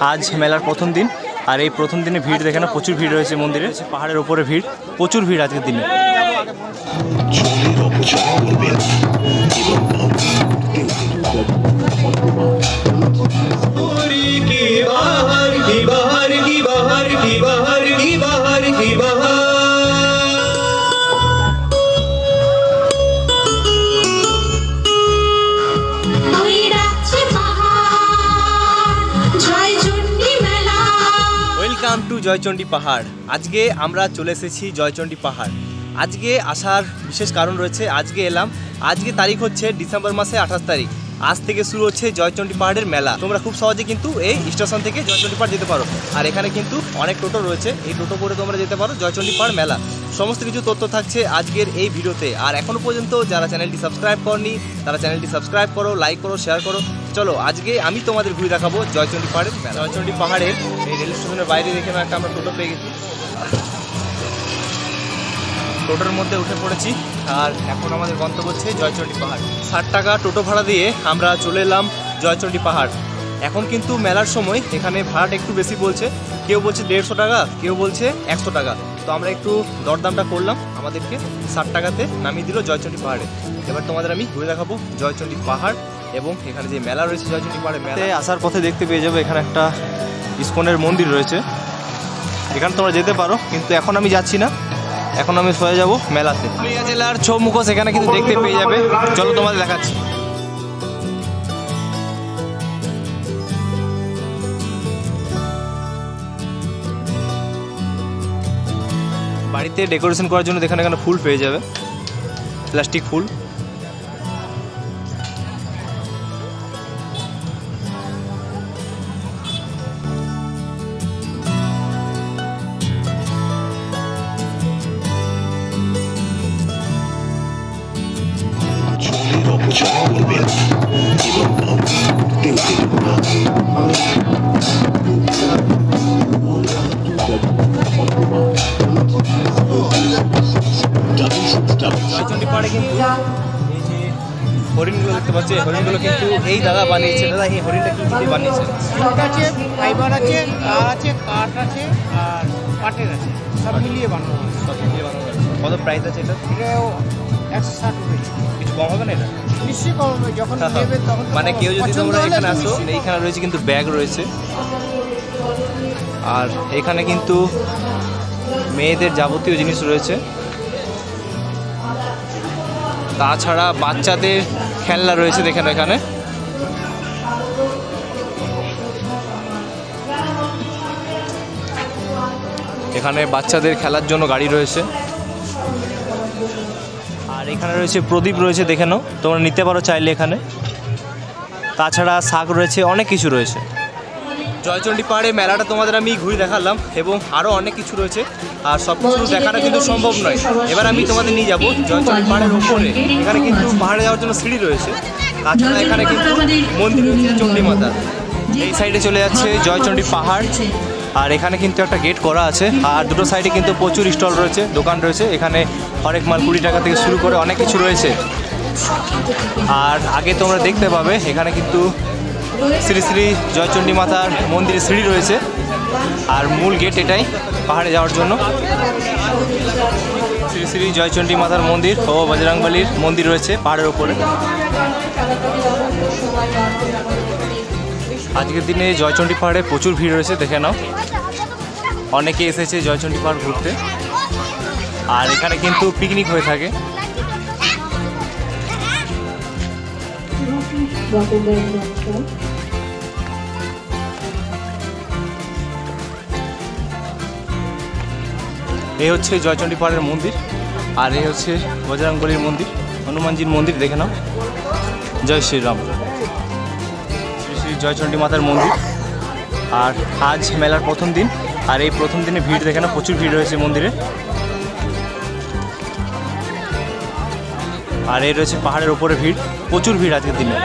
আজ মেলার প্রথম দিন, আর এই প্রথম দিনে ভিড় দেখে না, প্রচুর ভিড় রয়েছে মন্দিরে। পাহাড়ের ওপরে ভিড়, প্রচুর ভিড় আজকের দিনে। ওয়েলকাম টু জয়চণ্ডী পাহাড়। আজকে আমরা চলে এসেছি জয়চণ্ডী পাহাড়। আজকে আসার বিশেষ কারণ রয়েছে। আজকে এলাম, আজকে তারিখ হচ্ছে ডিসেম্বর মাসে 28 তারিখ। আজ থেকে শুরু হচ্ছে জয়চণ্ডী পাহাড়ের মেলা। তোমরা খুব সহজে কিন্তু এই স্টেশন থেকে জয়চণ্ডী পাহাড় যেতে পারো। আর এখানে কিন্তু অনেক টোটো রয়েছে, এই টোটো করে তোমরা যেতে পারো জয়চণ্ডী পাহাড় মেলা। সমস্ত কিছু তথ্য থাকছে আজকের এই ভিডিওতে। আর এখনও পর্যন্ত যারা চ্যানেলটি সাবস্ক্রাইব করনি তারা চ্যানেলটি সাবস্ক্রাইব করো, লাইক করো, শেয়ার করো। চলো আজকে আমি তোমাদের ঘুরে দেখাবো জয়চণ্ডী পাহাড়ের মেলা। জয়চণ্ডী পাহাড়ের এই রেল স্টেশনের বাইরে দেখে একটা আমরা টোটো পেয়ে গেছি। টোটোর মধ্যে উঠে পড়েছি আর এখন আমাদের গন্তব্য হচ্ছে জয়চণ্ডী পাহাড়। 60 টাকা টোটো ভাড়া দিয়ে আমরা চলে এলাম জয়চণ্ডী পাহাড়। এখন কিন্তু মেলার সময় এখানে ভাড়াটা একটু বেশি বলছে, কেউ বলছে 150 টাকা, কেউ বলছে 100 টাকা। তো আমরা একটু দরদামটা করলাম, আমাদেরকে 60 টাকাতে নামিয়ে দিল জয়চণ্ডী পাহাড়ে। এবার তোমাদের আমি ঘুরে দেখাবো জয়চণ্ডী পাহাড় এবং এখানে যে মেলা রয়েছে জয়চণ্ডী পাহাড়ে। মেলাতে আসার পথে দেখতে পেয়ে যাবে এখানে একটা ইস্কনের মন্দির রয়েছে, এখানে তোমরা যেতে পারো, কিন্তু এখন আমি যাচ্ছি না, এখন আমি সোজা যাবো মেলাতে। পুরুলিয়া জেলার ছৌ মুখোশ এখানে কিন্তু দেখতে পেয়ে যাবে। চলো তোমাদের দেখাচ্ছি। বাড়িতে ডেকোরেশন করার জন্য এখানে ফুল পেয়ে যাবে, প্লাস্টিক ফুল। জয়চণ্ডী পাহাড়ে কিন্তু এই যে হরিণগুলো দেখতে পাচ্ছি, হরিণগুলো কিন্তু এই দাদা বানিয়েছে। দাদা, এই হরিণটা কি দিয়ে বানিয়েছে? আছে, ফাইবার আছে, তার আছে, কাঠ আছে আর কাঠের আছে, সব মিলিয়ে বানানো আছে। সব মিলিয়ে বানানো আছে। কত প্রাইস আছে এটা? এটাও 160 রয়েছে। কিছু কম হবে না এটা? নিশ্চয়ই কম হবে, যখন নেবে তখন। মানে কেউ যদি তোমরা এখানে আসো, এইখানে রয়েছে কিন্তু ব্যাগ রয়েছে, আর এখানে কিন্তু মেয়েদের যাবতীয় জিনিস রয়েছে। তাছাড়া বাচ্চাদের খেলনা রয়েছে দেখেন এখানে। এখানে বাচ্চাদের খেলার জন্য গাড়ি রয়েছে, আর এখানে রয়েছে প্রদীপ রয়েছে, দেখে নাও, তোমরা নিতে পারো চাইলে এখানে। তাছাড়া শাক রয়েছে, অনেক কিছু রয়েছে। জয়চণ্ডী পাহাড়ে মেলাটা তোমাদের আমি ঘুরে দেখালাম এবং আরও অনেক কিছু রয়েছে, আর সব কিছু দেখাটা কিন্তু সম্ভব নয়। এবার আমি তোমাদের নিয়ে যাবো জয়চণ্ডী পাহাড়ের উপরে। এখানে কিন্তু পাহাড়ে যাওয়ার জন্য সিঁড়ি রয়েছে, তাছাড়া এখানে কিন্তু মন্দির রয়েছে চণ্ডী মাতা। এই সাইডে চলে যাচ্ছে জয়চণ্ডী পাহাড়, আর এখানে কিন্তু একটা গেট করা আছে, আর দুটো সাইডে কিন্তু প্রচুর স্টল রয়েছে, দোকান রয়েছে। এখানে হরেক মাল 20 টাকা থেকে শুরু করে অনেক কিছু রয়েছে। আর আগে তোমরা দেখতে পাবে এখানে কিন্তু শ্রী শ্রী জয়চণ্ডী মাতার মন্দিরে সিঁড়ি রয়েছে, আর মূল গেট এটাই পাহাড়ে যাওয়ার জন্য। শ্রী শ্রী জয়চণ্ডী মাতার মন্দির ও বজরংবলীর মন্দির রয়েছে পাহাড়ের ওপরে। আজকের দিনে জয়চণ্ডী পাহাড়ে প্রচুর ভিড় রয়েছে, দেখে নাও, অনেকে এসেছে জয়চণ্ডী পাহাড় ঘুরতে। আর এখানে কিন্তু পিকনিক হয়ে থাকে। এই হচ্ছে জয়চণ্ডী পাহাড়ের মন্দির, আর এই হচ্ছে বজরংবলীর মন্দির, হনুমানজির মন্দির, দেখে নাও। জয় শ্রীরাম। শ্রী শ্রী জয়চণ্ডী মাতার মন্দির। আর আজ মেলার প্রথম দিন, আর এই প্রথম দিনে ভিড় দেখে নাও, প্রচুর ভিড় রয়েছে মন্দিরে। আর এই রয়েছে পাহাড়ের ওপরে ভিড়, প্রচুর ভিড় আজকের দিনে।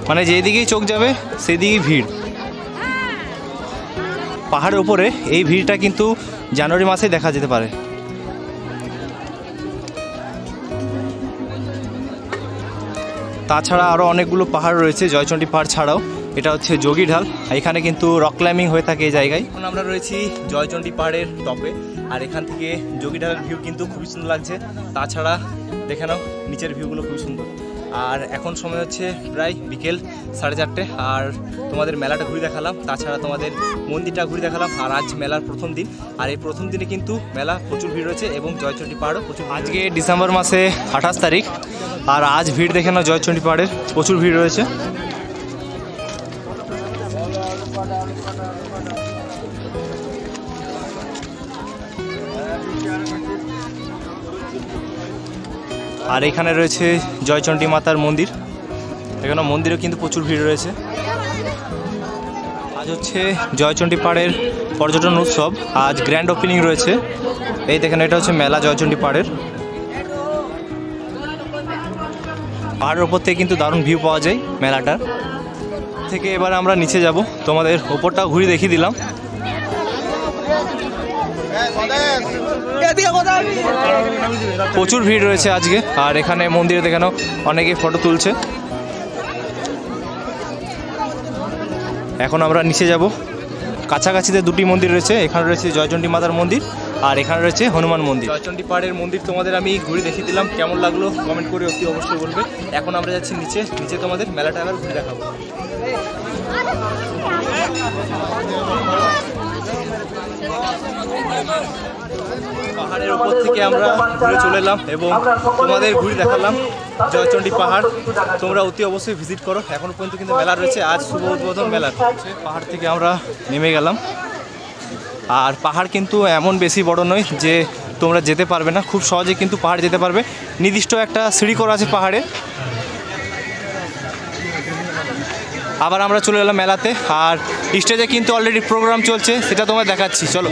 মানে যেদিকেই চোখ যাবে সেদিকেই ভিড়। পাহাড়ের উপরে এই ভিড়টা কিন্তু জানুয়ারি মাসে দেখা যেতে পারে। তাছাড়া আরও অনেকগুলো পাহাড় রয়েছে জয়চণ্ডী পাহাড় ছাড়াও। এটা হচ্ছে যোগীঢাল, এখানে কিন্তু রক ক্লাইম্বিং হয়ে থাকে এই জায়গায়। এখন আমরা রয়েছি জয়চণ্ডী পাহাড়ের টপে, আর এখান থেকে যোগীঢালের ভিউ কিন্তু খুবই সুন্দর লাগছে। তাছাড়া দেখে নাও নিচের ভিউগুলো খুবই সুন্দর। আর এখন সময় হচ্ছে প্রায় বিকেল 4:30, আর তোমাদের মেলাটা ঘুরে দেখালাম, তাছাড়া তোমাদের মন্দিরটা ঘুরে দেখালাম। আর আজ মেলার প্রথম দিন, আর এই প্রথম দিনে কিন্তু মেলা প্রচুর ভিড় রয়েছে এবং জয়চণ্ডী পাহাড়ও প্রচুর। আজকে ডিসেম্বর মাসে 28 তারিখ, আর আজ ভিড় দেখে নাও জয়চণ্ডী পাহাড়ের প্রচুর ভিড় রয়েছে। আর এখানে রয়েছে জয়চণ্ডী মাতার মন্দির, এখানে মন্দিরেও কিন্তু প্রচুর ভিড় রয়েছে। আজ হচ্ছে জয়চণ্ডী পাহাড়ের পর্যটন উৎসব, আজ গ্র্যান্ড ওপেনিং রয়েছে। এই দেখেন, এটা হচ্ছে মেলা জয়চণ্ডী পাহাড়ের। পাহাড়ের ওপর থেকে কিন্তু দারুণ ভিউ পাওয়া যায় মেলাটার থেকে। এবার আমরা নিচে যাব, তোমাদের ওপরটাও ঘুরে দেখিয়ে দিলাম। প্রচুর ভিড় রয়েছে আজকে, আর এখানে মন্দিরে দেখানো অনেকে ফটো তুলছে। এখন আমরা নিচে যাব, কাছাকাছিতে দুটি মন্দির রয়েছে, এখানে রয়েছে জয়চণ্ডী মাতার মন্দির, আর এখানে রয়েছে হনুমান মন্দির। জয়চণ্ডী পাহাড়ের মন্দির তোমাদের আমি ঘুরে দেখিয়ে দিলাম, কেমন লাগলো কমেন্ট করে অতি অবশ্যই বলবে। এখন আমরা যাচ্ছি নিচে, নিচে তোমাদের মেলাটা আবার ঘুরে দেখাবো। পাহাড়ের উপর থেকে আমরা ঘুরে চলে এলাম এবং তোমাদের ঘুরে দেখালাম জয়চণ্ডী পাহাড়। তোমরা অতি অবশ্যই ভিজিট করো, এখনো পর্যন্ত কিন্তু মেলা রয়েছে, আজ শুভ উদ্বোধন মেলার। পাহাড় থেকে আমরা নেমে গেলাম, আর পাহাড় কিন্তু এমন বেশি বড় নয় যে তোমরা যেতে পারবে না, খুব সহজে কিন্তু পাহাড় যেতে পারবে। নির্দিষ্ট একটা সিঁড়ি করা আছে পাহাড়ে। আবার আমরা চলে এলাম মেলাতে, আর স্টেজে কিন্তু অলরেডি প্রোগ্রাম চলছে, সেটা তোমায় দেখাচ্ছি, চলো।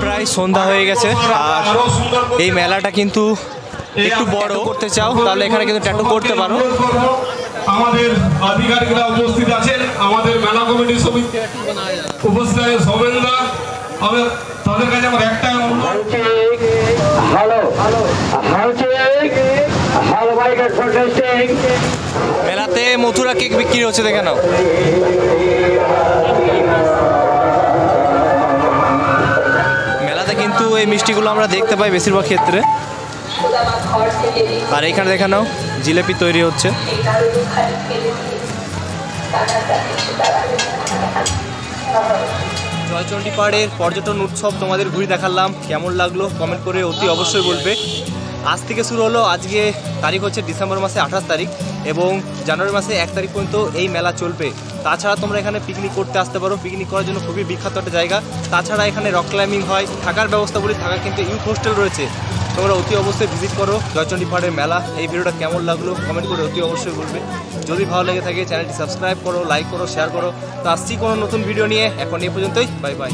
প্রায় সন্ধ্যা হয়ে গেছে, আর এই মেলাটা কিন্তু একটু বড় করতে চাও তাহলে এখানে কিন্তু ট্যাটু করতে পারো। আমাদের আধিকারিকরা উপস্থিত আছেন, আমাদের মেলা কমিটির সমিতি উপস্থিত আছেন, সবেন্দা। আমি তাদের কাছে আমার একটা মেলাতে মথুরা কেক বিক্রি হচ্ছে, দেখে নাও। মেলাতে কিন্তু এই মিষ্টিগুলো আমরা দেখতে পাই বেশিরভাগ ক্ষেত্রে। আর এখানে দেখে নাও জিলেপি তৈরি হচ্ছে। জয়চণ্ডী পাহাড়ের পর্যটন উৎসব তোমাদের ঘুরে দেখালাম, কেমন লাগলো কমেন্ট করে অতি অবশ্যই বলবে। আজ থেকে শুরু হলো, আজকে তারিখ হচ্ছে ডিসেম্বর মাসে 28 তারিখ এবং জানুয়ারি মাসে 1 তারিখ পর্যন্ত এই মেলা চলবে। তাছাড়া তোমরা এখানে পিকনিক করতে আসতে পারো, পিকনিক করার জন্য খুবই বিখ্যাত একটা জায়গা। তাছাড়া এখানে রক ক্লাইম্বিং হয়, থাকার ব্যবস্থা বলি, থাকার কিন্তু ইউথ হোস্টেল রয়েছে। তোমরা অতি অবশ্যই ভিজিট করো জয়চণ্ডী পাহাড়ের মেলা। এই ভিডিওটা কেমন লাগলো কমেন্ট করে অতি অবশ্যই বলবে। যদি ভালো লেগে থাকে চ্যানেলটি সাবস্ক্রাইব করো, লাইক করো, শেয়ার করো। তো আসছি কোনো নতুন ভিডিও নিয়ে, এখন এই পর্যন্তই, বাই বাই।